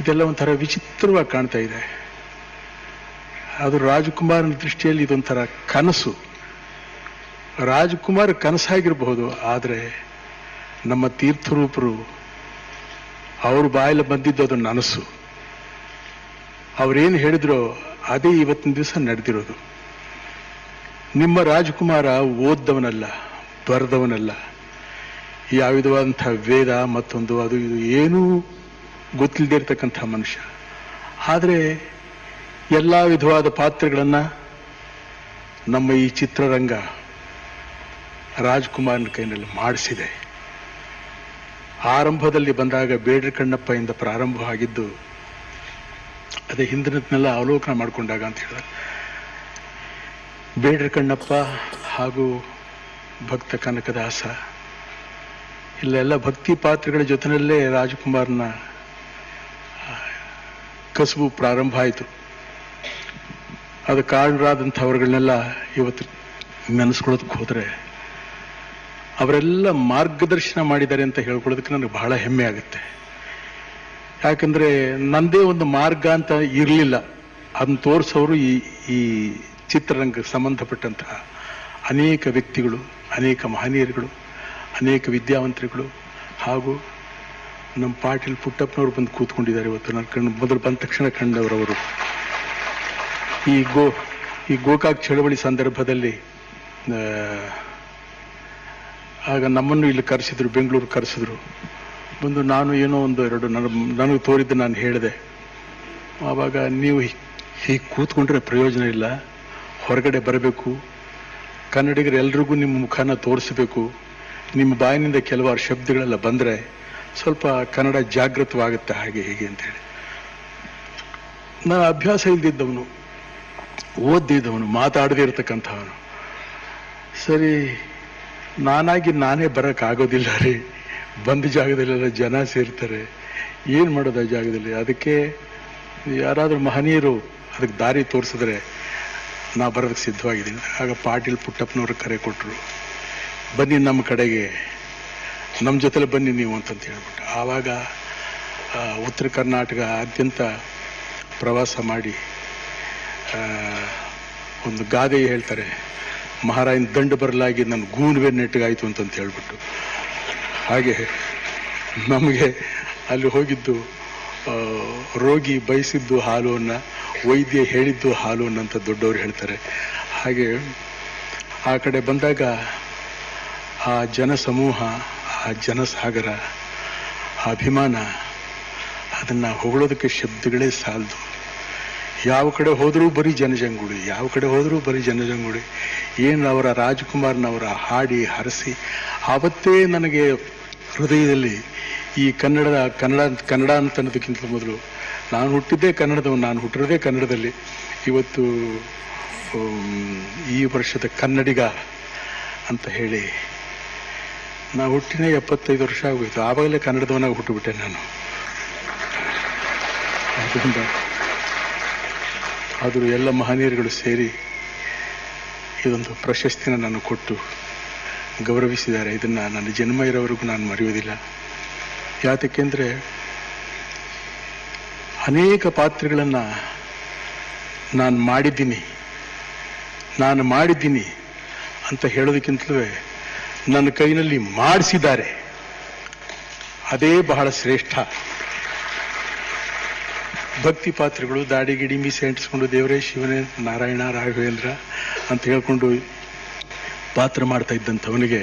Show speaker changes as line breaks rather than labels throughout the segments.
ಇದೆಲ್ಲ ಒಂಥರ ವಿಚಿತ್ರವಾಗಿ ಕಾಣ್ತಾ ಇದೆ. ಅದು ರಾಜಕುಮಾರನ ದೃಷ್ಟಿಯಲ್ಲಿ ಇದೊಂಥರ ಕನಸು. ರಾಜಕುಮಾರ್ ಕನಸಾಗಿರಬಹುದು, ಆದರೆ ನಮ್ಮ ತೀರ್ಥರೂಪರು ಅವ್ರ ಬಾಯಲ್ಲಿ ಬಂದಿದ್ದು ಅದು ನನಸು. ಅವ್ರೇನು ಹೇಳಿದ್ರೋ ಅದೇ ಇವತ್ತಿನ ದಿವಸ ನಡೆದಿರೋದು. ನಿಮ್ಮ ರಾಜಕುಮಾರ ಓದ್ದವನಲ್ಲ, ಬರೆದವನಲ್ಲ, ಯಾವ ವಿಧವಾದಂಥ ವೇದ ಮತ್ತೊಂದು ಅದು ಇದು ಏನೂ ಗೊತ್ತಿಲ್ಲದೆ ಇರತಕ್ಕಂಥ ಮನುಷ್ಯ. ಆದರೆ ಎಲ್ಲ ವಿಧವಾದ ಪಾತ್ರಗಳನ್ನು ನಮ್ಮ ಈ ಚಿತ್ರರಂಗ ರಾಜ್ಕುಮಾರ್ನ ಕೈನಲ್ಲಿ ಮಾಡಿಸಿದೆ. ಆರಂಭದಲ್ಲಿ ಬಂದಾಗ ಬೇಡ್ರ ಕಣ್ಣಪ್ಪಯಿಂದ ಪ್ರಾರಂಭವಾಗಿದ್ದು ಅದೇ ಹಿಂದಿನದನ್ನೆಲ್ಲ ಅವಲೋಕನ ಮಾಡಿಕೊಂಡಾಗ ಅಂತ ಹೇಳಿದ್ರೆ ಬೇಡ್ರ ಕಣ್ಣಪ್ಪ ಹಾಗೂ ಭಕ್ತ ಕನಕದಾಸ ಇಲ್ಲೆಲ್ಲ ಭಕ್ತಿ ಪಾತ್ರಗಳ ಜೊತೆಯಲ್ಲೇ ರಾಜಕುಮಾರ್ನ ಕಸುಬು ಪ್ರಾರಂಭ ಆಯಿತು. ಅದು ಕಾರಣರಾದಂಥವ್ರುಗಳನ್ನೆಲ್ಲ ಇವತ್ತು ನೆನೆಸ್ಕೊಳ್ಳೋದಕ್ಕೆ ಹೋದರೆ ಅವರೆಲ್ಲ ಮಾರ್ಗದರ್ಶನ ಮಾಡಿದ್ದಾರೆ ಅಂತ ಹೇಳ್ಕೊಳ್ಳೋದಕ್ಕೆ ನನಗೆ ಬಹಳ ಹೆಮ್ಮೆ ಆಗುತ್ತೆ. ಯಾಕಂದರೆ ನನ್ನದೇ ಒಂದು ಮಾರ್ಗ ಅಂತ ಇರಲಿಲ್ಲ, ಅದನ್ನು ತೋರಿಸೋರು ಈ ಚಿತ್ರರಂಗಕ್ಕೆ ಸಂಬಂಧಪಟ್ಟಂತಹ ಅನೇಕ ವ್ಯಕ್ತಿಗಳು, ಅನೇಕ ಮಹನೀಯರುಗಳು, ಅನೇಕ ವಿದ್ಯಾವಂತರುಗಳು ಹಾಗೂ ನಮ್ಮ ಪಾಟೀಲ್ ಪುಟ್ಟಪ್ಪನವರು ಬಂದು ಕೂತ್ಕೊಂಡಿದ್ದಾರೆ. ಇವತ್ತು ನನ್ನ ಕಣ್ಣು ಮೊದಲು ಬಂದ ತಕ್ಷಣ ಕಂಡವರವರು ಈ ಗೋಕಾಕ್ ಚಳವಳಿ ಸಂದರ್ಭದಲ್ಲಿ ಆಗ ನಮ್ಮನ್ನು ಇಲ್ಲಿ ಕರೆಸಿದ್ರು, ಬೆಂಗಳೂರು ಕರೆಸಿದ್ರು. ಬಂದು ನಾನು ಏನೋ ಒಂದು ಎರಡು ನನಗೆ ತೋರಿದ್ದು ನಾನು ಹೇಳಿದೆ. ಆವಾಗ ನೀವು ಹೀಗೆ ಕೂತ್ಕೊಂಡ್ರೆ ಪ್ರಯೋಜನ ಇಲ್ಲ, ಹೊರಗಡೆ ಬರಬೇಕು, ಕನ್ನಡಿಗರು ಎಲ್ರಿಗೂ ನಿಮ್ಮ ಮುಖಾನ ತೋರಿಸಬೇಕು, ನಿಮ್ಮ ಬಾಯಿನಿಂದ ಕೆಲವಾರು ಶಬ್ದಗಳೆಲ್ಲ ಬಂದರೆ ಸ್ವಲ್ಪ ಕನ್ನಡ ಜಾಗೃತವಾಗುತ್ತೆ, ಹಾಗೆ ಹೀಗೆ ಅಂತೇಳಿ. ನಾನು ಅಭ್ಯಾಸ ಇಲ್ದಿದ್ದವನು, ಓದಿದ್ದವನು, ಮಾತಾಡದೇ ಇರತಕ್ಕಂಥವನು. ಸರಿ, ನಾನೇ ಬರೋಕ್ಕಾಗೋದಿಲ್ಲ ರೀ, ಬಂದ ಜಾಗದಲ್ಲೆಲ್ಲ ಜನ ಸೇರ್ತಾರೆ, ಏನು ಮಾಡೋದು ಆ ಜಾಗದಲ್ಲಿ? ಅದಕ್ಕೆ ಯಾರಾದರೂ ಮಹನೀಯರು ಅದಕ್ಕೆ ದಾರಿ ತೋರಿಸಿದ್ರೆ ನಾ ಬರೋದಕ್ಕೆ ಸಿದ್ಧವಾಗಿದ್ದೀನಿ. ಆಗ ಪಾಟೀಲ್ ಪುಟ್ಟಪ್ಪನವ್ರಿಗೆ ಕರೆ ಕೊಟ್ಟರು, ಬನ್ನಿ ನಮ್ಮ ಕಡೆಗೆ, ನಮ್ಮ ಜೊತೆಲೆ ಬನ್ನಿ ನೀವು ಅಂತಂತ ಹೇಳ್ಬಿಟ್ಟು. ಆವಾಗ ಉತ್ತರ ಕರ್ನಾಟಕ ಆದ್ಯಂತ ಪ್ರವಾಸ ಮಾಡಿ ಒಂದು ಗಾದೆ ಹೇಳ್ತಾರೆ, ಮಹಾರಾಯನ ದಂಡು ಬರಲಾಗಿ ನನ್ನ ಗೂನುವೆ ನೆಟ್ಟಗಾಯಿತು ಅಂತಂತ ಹೇಳ್ಬಿಟ್ಟು. ಹಾಗೆ ನಮಗೆ ಅಲ್ಲಿ ಹೋಗಿದ್ದು ರೋಗಿ ಬಯಸಿದ್ದು ಹಾಲು ಅನ್ನ, ವೈದ್ಯ ಹೇಳಿದ್ದು ಹಾಲು ಅನ್ನಂತ ದೊಡ್ಡವರು ಹೇಳ್ತಾರೆ. ಹಾಗೆ ಆ ಕಡೆ ಬಂದಾಗ ಆ ಜನಸಮೂಹ, ಆ ಜನಸಾಗರ, ಆ ಅಭಿಮಾನ, ಅದನ್ನು ಹೊಗಳೋದಕ್ಕೆ ಶಬ್ದಗಳೇ ಸಾಲದು. ಯಾವ ಕಡೆ ಹೋದರೂ ಬರೀ ಜನಜಂಗುಳಿ, ಯಾವ ಕಡೆ ಹೋದರೂ ಬರೀ ಜನಜಂಗುಳಿ. ಏನು ಅವರ ರಾಜ್ಕುಮಾರ್ನವರ ಹಾಡಿ ಹರಸಿ ಆವತ್ತೇ ನನಗೆ ಹೃದಯದಲ್ಲಿ ಈ ಕನ್ನಡ ಅಂತ ಅನ್ನೋದಕ್ಕಿಂತ ಮೊದಲು ನಾನು ಹುಟ್ಟಿದ್ದೇ ಕನ್ನಡದವನು, ನಾನು ಹುಟ್ಟಿರೋದೇ ಕನ್ನಡದಲ್ಲಿ. ಇವತ್ತು ಈ ವರ್ಷದ ಕನ್ನಡಿಗ ಅಂತ ಹೇಳಿ ನಾ ಹುಟ್ಟಿನೇ 75 ವರ್ಷ ಆಗೋಯ್ತು. ಆವಾಗಲೇ ಕನ್ನಡದವನಾಗಿ ಹುಟ್ಟುಬಿಟ್ಟೆ ನಾನು. ಅದರಿಂದ ಆದರೂ ಎಲ್ಲ ಮಹನೀಯರುಗಳು ಸೇರಿ ಇದೊಂದು ಪ್ರಶಸ್ತಿನ ನಾನು ಕೊಟ್ಟು ಗೌರವಿಸಿದ್ದಾರೆ. ಇದನ್ನು ನನ್ನ ಜನ್ಮ ಇರೋವರೆಗೂ ನಾನು ಮರೆಯುವುದಿಲ್ಲ. ಯಾತಕ್ಕೆಂದರೆ ಅನೇಕ ಪಾತ್ರಗಳನ್ನು ನಾನು ಮಾಡಿದ್ದೀನಿ ಅಂತ ಹೇಳೋದಕ್ಕಿಂತಲೂ ನನ್ನ ಕೈನಲ್ಲಿ ಮಾಡಿಸಿದ್ದಾರೆ, ಅದೇ ಬಹಳ ಶ್ರೇಷ್ಠ. ಭಕ್ತಿ ಪಾತ್ರಗಳು ದಾಡಿ ಗಿಡಿ ಮೀಸೆ ಅಂಟಿಸ್ಕೊಂಡು ದೇವರೇ ಶಿವನೇ ನಾರಾಯಣ ರಾಘವೇಂದ್ರ ಅಂತ ಹೇಳ್ಕೊಂಡು ಪಾತ್ರ ಮಾಡ್ತಾ ಇದ್ದಂಥವನಿಗೆ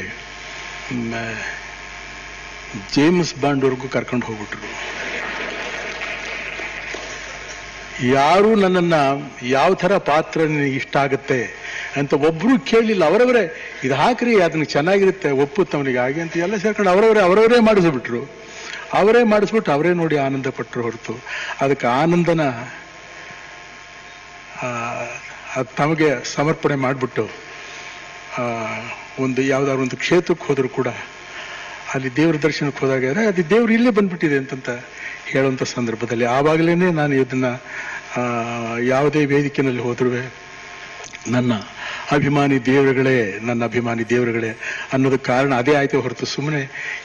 ಜೇಮ್ಸ್ ಬಾಂಡ್ವರೆಗೂ ಕರ್ಕೊಂಡು ಹೋಗ್ಬಿಟ್ರು. ಯಾರೂ ನನ್ನನ್ನು ಯಾವ ಥರ ಪಾತ್ರ ನಿನಗೆ ಇಷ್ಟ ಆಗುತ್ತೆ ಅಂತ ಒಬ್ಬರು ಕೇಳಲಿಲ್ಲ. ಅವರವರೇ ಇದು ಹಾಕ್ರಿ, ಅದನ್ನು ಚೆನ್ನಾಗಿರುತ್ತೆ, ಒಪ್ಪುತ್ತವನಿಗೆ ಹಾಗೆ ಅಂತ ಎಲ್ಲ ಸೇರ್ಕೊಂಡು ಅವರವರೇ ಮಾಡಿಸ್ಬಿಟ್ರು. ಅವರೇ ನೋಡಿ ಆನಂದ ಪಟ್ಟರು ಹೊರತು ಅದಕ್ಕೆ ಆನಂದನ ತಮಗೆ ಸಮರ್ಪಣೆ ಮಾಡಿಬಿಟ್ಟು ಒಂದು ಯಾವುದಾದ್ರು ಒಂದು ಕ್ಷೇತ್ರಕ್ಕೆ ಹೋದರೂ ಕೂಡ ಅಲ್ಲಿ ದೇವ್ರ ದರ್ಶನಕ್ಕೆ ಹೋದಾಗ ಅದು ದೇವ್ರು ಇಲ್ಲೇ ಬಂದ್ಬಿಟ್ಟಿದೆ ಅಂತಂತ ಹೇಳುವಂಥ ಸಂದರ್ಭದಲ್ಲಿ ಆವಾಗಲೇ ನಾನು ಇದನ್ನು ಯಾವುದೇ ವೇದಿಕೆಯಲ್ಲಿ ಹೋದ್ರೂ ನನ್ನ ಅಭಿಮಾನಿ ದೇವರುಗಳೇ ಅನ್ನೋದಕ್ಕೆ ಕಾರಣ ಅದೇ ಆಯ್ತು ಹೊರತು ಸುಮ್ಮನೆ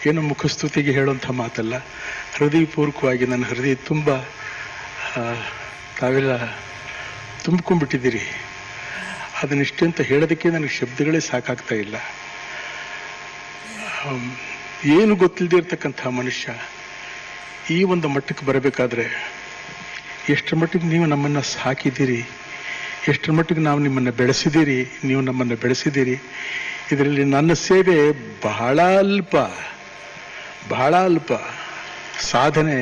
ಏನೋ ಮುಖಸ್ತುತಿಗೆ ಹೇಳುವಂಥ ಮಾತಲ್ಲ. ಹೃದಯಪೂರ್ವಕವಾಗಿ ನನ್ನ ಹೃದಯ ತುಂಬ ತಾವೆಲ್ಲ ತುಂಬಿಕೊಂಡ್ಬಿಟ್ಟಿದ್ದೀರಿ. ಅದನ್ನಿಷ್ಟೇ ಅಂತ ಹೇಳೋದಕ್ಕೆ ನನಗೆ ಶಬ್ದಗಳೇ ಸಾಕಾಗ್ತಾ ಇಲ್ಲ. ಏನು ಗೊತ್ತಿಲ್ಲದೆ ಇರ್ತಕ್ಕಂಥ ಮನುಷ್ಯ ಈ ಒಂದು ಮಟ್ಟಕ್ಕೆ ಬರಬೇಕಾದ್ರೆ ಎಷ್ಟರ ಮಟ್ಟಿಗೆ ನೀವು ನಮ್ಮನ್ನು ಸಾಕಿದ್ದೀರಿ, ಎಷ್ಟರ ಮಟ್ಟಿಗೆ ನಾವು ನಿಮ್ಮನ್ನು ಬೆಳೆಸಿದ್ದೀರಿ, ನೀವು ನಮ್ಮನ್ನು ಬೆಳೆಸಿದ್ದೀರಿ. ಇದರಲ್ಲಿ ನನ್ನ ಸೇವೆ ಬಹಳ ಅಲ್ಪ, ಸಾಧನೆ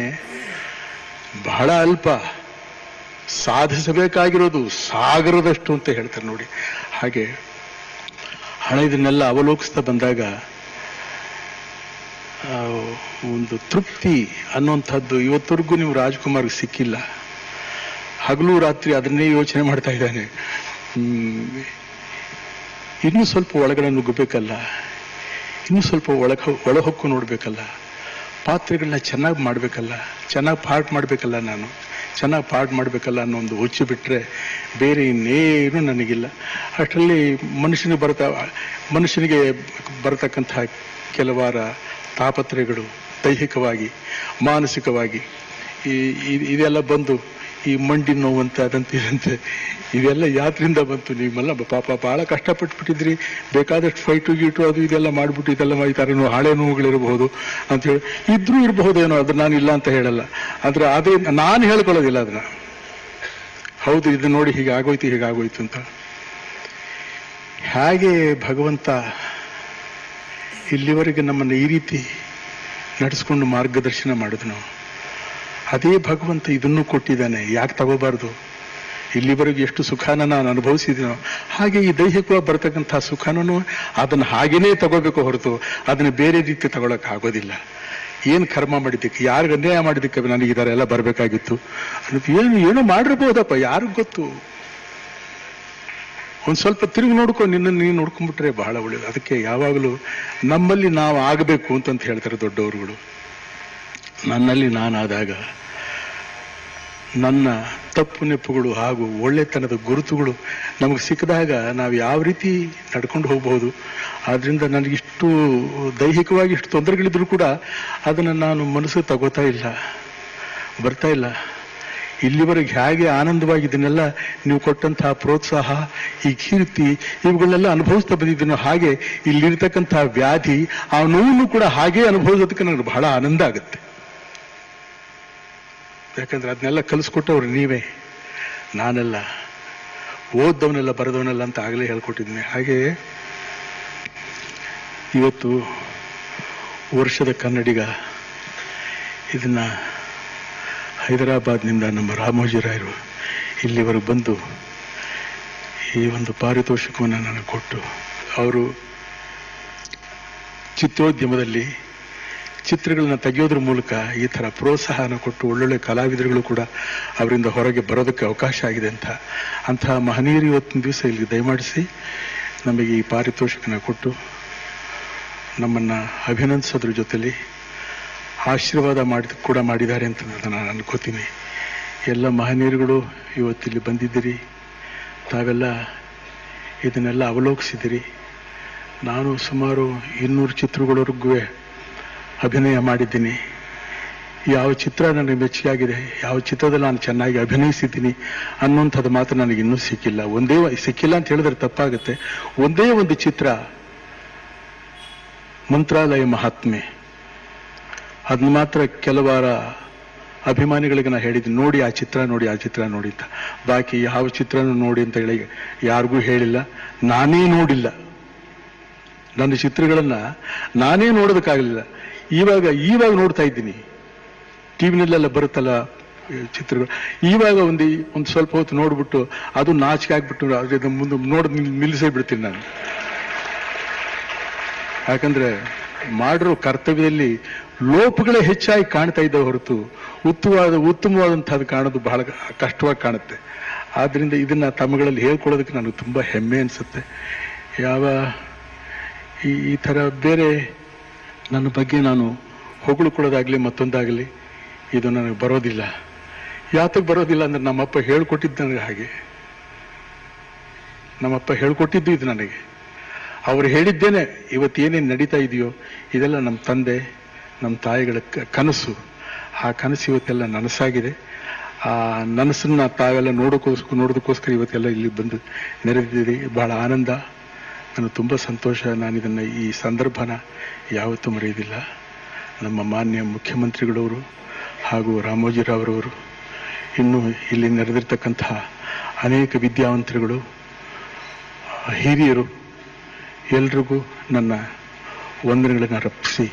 ಬಹಳ ಅಲ್ಪ, ಸಾಧಿಸಬೇಕಾಗಿರೋದು ಸಾಗರದಷ್ಟು ಅಂತ ಹೇಳ್ತಾರೆ ನೋಡಿ. ಹಾಗೆ ಹಣ ಇದನ್ನೆಲ್ಲ ಅವಲೋಕಿಸ್ತಾ ಬಂದಾಗ ಒಂದು ತೃಪ್ತಿ ಅನ್ನುವಂಥದ್ದು ಇವತ್ತವರೆಗೂ ನೀವು ರಾಜ್ಕುಮಾರ್ಗೆ ಸಿಕ್ಕಿಲ್ಲ. ಹಗಲು ರಾತ್ರಿ ಅದನ್ನೇ ಯೋಚನೆ ಮಾಡ್ತಾ ಇದ್ದಾನೆ. ಇನ್ನೂ ಸ್ವಲ್ಪ ಒಳಗಡೆ ನುಗ್ಗಬೇಕಲ್ಲ, ಇನ್ನೂ ಸ್ವಲ್ಪ ಒಳಹೊಕ್ಕು ನೋಡಬೇಕಲ್ಲ, ಪಾತ್ರೆಗಳನ್ನ ಚೆನ್ನಾಗಿ ಮಾಡಬೇಕಲ್ಲ, ಚೆನ್ನಾಗಿ ಪಾಠ ಮಾಡಬೇಕಲ್ಲ, ನಾನು ಚೆನ್ನಾಗಿ ಪಾಠ ಮಾಡಬೇಕಲ್ಲ ಅನ್ನೋ ಒಂದು ಹುಚ್ಚು ಬಿಟ್ಟರೆ ಬೇರೆ ಇನ್ನೇನು ನನಗಿಲ್ಲ. ಅಷ್ಟರಲ್ಲಿ ಮನುಷ್ಯನಿಗೆ ಬರತಕ್ಕಂಥ ಕೆಲವಾರ ತಾಪತ್ರಯಗಳು ದೈಹಿಕವಾಗಿ ಮಾನಸಿಕವಾಗಿ ಇದೆಲ್ಲ ಬಂದು ಈ ಮಂಡಿ ನೋವಂತೆ ಅದಂತೆ ಇದಂತೆ ಇದೆಲ್ಲ ಯಾತ್ರಿಂದ ಬಂತು. ನೀವೆಲ್ಲ ಪಾಪ ಭಾಳ ಕಷ್ಟಪಟ್ಬಿಟ್ಟಿದ್ರಿ, ಬೇಕಾದಷ್ಟು ಫೈಟು ಗೀಟು ಅದು ಇದೆಲ್ಲ ಮಾಡಿಬಿಟ್ಟು ಇದೆಲ್ಲ ಮಾಡ್ತಾರೆ, ಹಳೆ ನೋವುಗಳಿರಬಹುದು ಅಂಥೇಳಿ ಇದ್ರೂ ಇರಬಹುದೇನೋ, ಅದು ನಾನು ಇಲ್ಲ ಅಂತ ಹೇಳಲ್ಲ. ಆದರೆ ಅದೇ ನಾನು ಹೇಳ್ಕೊಳ್ಳೋದಿಲ್ಲ ಅದನ್ನ. ಹೌದು, ಇದು ನೋಡಿ ಹೀಗಾಗೋಯ್ತು ಅಂತ. ಹೇಗೆ ಭಗವಂತ ಇಲ್ಲಿವರೆಗೆ ನಮ್ಮನ್ನು ಈ ರೀತಿ ನಡೆಸ್ಕೊಂಡು ಮಾರ್ಗದರ್ಶನ ಮಾಡಿದ್ನು, ಅದೇ ಭಗವಂತ ಇದನ್ನು ಕೊಟ್ಟಿದ್ದಾನೆ. ಯಾಕೆ ತಗೋಬಾರ್ದು? ಇಲ್ಲಿವರೆಗೆ ಎಷ್ಟು ಸುಖಾನ ನಾನು ಅನುಭವಿಸಿದ್ದೀನೋ ಹಾಗೆ ಈ ದೈಹಿಕವಾಗಿ ಬರ್ತಕ್ಕಂಥ ಸುಖನೂ ಅದನ್ನು ಹಾಗೇನೇ ತಗೋಬೇಕು ಹೊರತು ಅದನ್ನು ಬೇರೆ ರೀತಿ ತಗೊಳಕ್ ಆಗೋದಿಲ್ಲ. ಏನು ಕರ್ಮ ಮಾಡಿದ್ದಕ್ಕೆ, ಯಾರಿಗೆ ಅನ್ಯಾಯ ಮಾಡಿದ್ದಕ್ಕೆ ನನಗಿದ್ದಾರೆ ಎಲ್ಲ ಬರಬೇಕಾಗಿತ್ತು ಅನ್ನೋದು ಏನೋ ಮಾಡಿರ್ಬೋದಪ್ಪ, ಯಾರಿಗೂ ಗೊತ್ತು. ಒಂದು ಸ್ವಲ್ಪ ತಿರುಗಿ ನೀನು ನೋಡ್ಕೊಂಡ್ಬಿಟ್ರೆ ಬಹಳ ಒಳ್ಳೆಯದು. ಅದಕ್ಕೆ ಯಾವಾಗಲೂ ನಮ್ಮಲ್ಲಿ ನಾವು ಆಗಬೇಕು ಅಂತಂತ ಹೇಳ್ತಾರೆ ದೊಡ್ಡವರುಗಳು. ನನ್ನಲ್ಲಿ ನಾನಾದಾಗ ನನ್ನ ತಪ್ಪು ನೆಪ್ಪುಗಳು ಹಾಗೂ ಒಳ್ಳೆತನದ ಗುರುತುಗಳು ನಮಗೆ ಸಿಕ್ಕಿದಾಗ ನಾವು ಯಾವ ರೀತಿ ನಡ್ಕೊಂಡು ಹೋಗ್ಬಹುದು. ಆದ್ದರಿಂದ ನನಗಿಷ್ಟು ದೈಹಿಕವಾಗಿ ಇಷ್ಟು ತೊಂದರೆಗಳಿದ್ರು ಕೂಡ ಅದನ್ನು ನಾನು ಮನಸ್ಸು ತಗೋತಾ ಇಲ್ಲ, ಬರ್ತಾ ಇಲ್ಲ. ಇಲ್ಲಿವರೆಗೆ ಹೇಗೆ ಆನಂದವಾಗಿ ಇದನ್ನೆಲ್ಲ ನೀವು ಕೊಟ್ಟಂತಹ ಪ್ರೋತ್ಸಾಹ, ಈ ಕೀರ್ತಿ ಇವುಗಳನ್ನೆಲ್ಲ ಅನುಭವಿಸ್ತಾ ಬಂದಿದ್ದೀನೋ ಹಾಗೆ ಇಲ್ಲಿರ್ತಕ್ಕಂಥ ವ್ಯಾಧಿ ಆ ನೋವನ್ನು ಕೂಡ ಹಾಗೆ ಅನುಭವಿಸೋದಕ್ಕೆ ನನಗೆ ಬಹಳ ಆನಂದ ಆಗುತ್ತೆ. ಯಾಕಂದ್ರೆ ಅದನ್ನೆಲ್ಲ ಕಲಿಸ್ಕೊಟ್ಟವ್ರು ನೀವೇ, ನಾನೆಲ್ಲ ಓದ್ದವನೆಲ್ಲ ಬರೆದವನೆಲ್ಲ ಅಂತ ಆಗಲೇ ಹೇಳ್ಕೊಟ್ಟಿದ್ದೀನಿ. ಹಾಗೆ ಇವತ್ತು ವರ್ಷದ ಕನ್ನಡಿಗ ಇದನ್ನ ಹೈದರಾಬಾದ್ನಿಂದ ನಮ್ಮ ರಾಮೋಜಿರಾಯರು ಇಲ್ಲಿವರೆಗೆ ಬಂದು ಈ ಒಂದು ಪಾರಿತೋಷಿಕವನ್ನು ನನಗೆ ಕೊಟ್ಟು, ಅವರು ಚಿತ್ರೋದ್ಯಮದಲ್ಲಿ ಚಿತ್ರಗಳನ್ನ ತೆಗೆಯೋದ್ರ ಮೂಲಕ ಈ ಥರ ಪ್ರೋತ್ಸಾಹನ ಕೊಟ್ಟು ಒಳ್ಳೊಳ್ಳೆ ಕಲಾವಿದರುಗಳು ಕೂಡ ಅವರಿಂದ ಹೊರಗೆ ಬರೋದಕ್ಕೆ ಅವಕಾಶ ಆಗಿದೆ ಅಂತಹ ಮಹನೀಯರು ಇವತ್ತಿನ ದಿವಸ ಇಲ್ಲಿ ದಯಮಾಡಿಸಿ ನಮಗೆ ಈ ಪಾರಿತೋಷಿಕನ ಕೊಟ್ಟು ನಮ್ಮನ್ನು ಅಭಿನಂದಿಸೋದ್ರ ಜೊತೆಲಿ ಆಶೀರ್ವಾದ ಕೂಡ ಮಾಡಿದ್ದಾರೆ ಅಂತ ನಾನು ಅನ್ಕೋತೀನಿ. ಎಲ್ಲ ಮಹನೀಯರುಗಳು ಇವತ್ತಿಲ್ಲಿ ಬಂದಿದ್ದೀರಿ, ತಾವೆಲ್ಲ ಇದನ್ನೆಲ್ಲ ಅವಲೋಕಿಸಿದಿರಿ. ನಾನು ಸುಮಾರು 200 ಚಿತ್ರಗಳವರೆಗೂ ಅಭಿನಯ ಮಾಡಿದ್ದೀನಿ. ಯಾವ ಚಿತ್ರ ನನಗೆ ಮೆಚ್ಚುಗೆಯಾಗಿದೆ, ಯಾವ ಚಿತ್ರದಲ್ಲಿ ನಾನು ಚೆನ್ನಾಗಿ ಅಭಿನಯಿಸಿದ್ದೀನಿ ಅನ್ನೋಂಥದ್ದು ಮಾತ್ರ ನನಗೆ ಇನ್ನೂ ಸಿಕ್ಕಿಲ್ಲ. ಸಿಕ್ಕಿಲ್ಲ ಅಂತ ಹೇಳಿದ್ರೆ ತಪ್ಪಾಗುತ್ತೆ. ಒಂದೇ ಒಂದು ಚಿತ್ರ ಮಂತ್ರಾಲಯ ಮಹಾತ್ಮೆ, ಅದನ್ನ ಮಾತ್ರ ಕೆಲವಾರ ಅಭಿಮಾನಿಗಳಿಗೆ ನಾನು ಹೇಳಿದ್ದೀನಿ, ನೋಡಿ ಆ ಚಿತ್ರ ನೋಡಿ ಅಂತ. ಬಾಕಿ ಯಾವ ಚಿತ್ರನೂ ನೋಡಿ ಅಂತ ಹೇಳಿ ಯಾರಿಗೂ ಹೇಳಿಲ್ಲ, ನಾನೇ ನೋಡಿಲ್ಲ. ನನ್ನ ಚಿತ್ರಗಳನ್ನ ನಾನೇ ನೋಡೋದಕ್ಕಾಗಲಿಲ್ಲ. ಇವಾಗ ನೋಡ್ತಾ ಇದ್ದೀನಿ, ಟಿವಿನಲ್ಲೆಲ್ಲ ಬರುತ್ತಲ್ಲ ಚಿತ್ರಗಳು. ಇವಾಗ ಒಂದು ಸ್ವಲ್ಪ ಹೊತ್ತು ನೋಡ್ಬಿಟ್ಟು ಅದು ನಾಚಿಕೆ ಆಗ್ಬಿಟ್ಟು ಅದ್ರ ಮುಂದೆ ನಿಲ್ಲಿಸೇ ಬಿಡ್ತೀನಿ ನಾನು. ಯಾಕಂದ್ರೆ ಮಾಡಿರೋ ಕರ್ತವ್ಯದಲ್ಲಿ ಲೋಪಗಳೇ ಹೆಚ್ಚಾಗಿ ಕಾಣ್ತಾ ಇದ್ದಾವೆ ಹೊರತು ಉತ್ತಮವಾದಂಥದ್ದು ಕಾಣೋದು ಬಹಳ ಕಷ್ಟವಾಗಿ ಕಾಣುತ್ತೆ. ಆದ್ರಿಂದ ಇದನ್ನ ತಮ್ಮಗಳಲ್ಲಿ ಹೇಳ್ಕೊಳ್ಳೋದಕ್ಕೆ ನನಗೆ ತುಂಬ ಹೆಮ್ಮೆ ಅನಿಸುತ್ತೆ. ಈ ಥರ ಬೇರೆ ನನ್ನ ಬಗ್ಗೆ ನಾನು ಹೊಗಳ್ಕೊಳ್ಳೋದಾಗಲಿ ಮತ್ತೊಂದಾಗಲಿ ಇದು ನನಗೆ ಬರೋದಿಲ್ಲ. ಯಾತಕ್ಕೆ ಬರೋದಿಲ್ಲ ಅಂದ್ರೆ ನಮ್ಮಪ್ಪ ಹೇಳ್ಕೊಟ್ಟಿದ್ದು ನನಗೆ ಹಾಗೆ. ನಮ್ಮಪ್ಪ ಹೇಳ್ಕೊಟ್ಟಿದ್ದು ಇದು ನನಗೆ. ಅವರು ಹೇಳಿದ್ದೇನೆ ಇವತ್ತೇನೇನು ನಡೀತಾ ಇದೆಯೋ ಇದೆಲ್ಲ ನಮ್ಮ ತಂದೆ ನಮ್ಮ ತಾಯಿಗಳ ಕನಸು. ಆ ಕನಸು ಇವತ್ತೆಲ್ಲ ನನಸಾಗಿದೆ. ಆ ನನಸನ್ನ ತಾವೆಲ್ಲ ನೋಡೋದಕ್ಕೋಸ್ಕರ ಇವತ್ತೆಲ್ಲ ಇಲ್ಲಿ ಬಂದು ನೆರೆದಿದ್ದೀರಿ. ಬಹಳ ಆನಂದ, ನನಗೆ ತುಂಬ ಸಂತೋಷ. ನಾನಿದನ್ನು ಈ ಸಂದರ್ಭನ ಯಾವತ್ತೂ ಮರೆಯೋದಿಲ್ಲ. ನಮ್ಮ ಮಾನ್ಯ ಮುಖ್ಯಮಂತ್ರಿಗಳವರು ಹಾಗೂ ರಾಮೋಜಿರಾವ್ರವರು, ಇನ್ನು ಇಲ್ಲಿ ನೆರೆದಿರ್ತಕ್ಕಂತಹ ಅನೇಕ ವಿದ್ಯಾವಂತರುಗಳು, ಹಿರಿಯರು, ಎಲ್ರಿಗೂ ನನ್ನ ವಂದನೆಗಳನ್ನು ಅರ್ಪಿಸಿ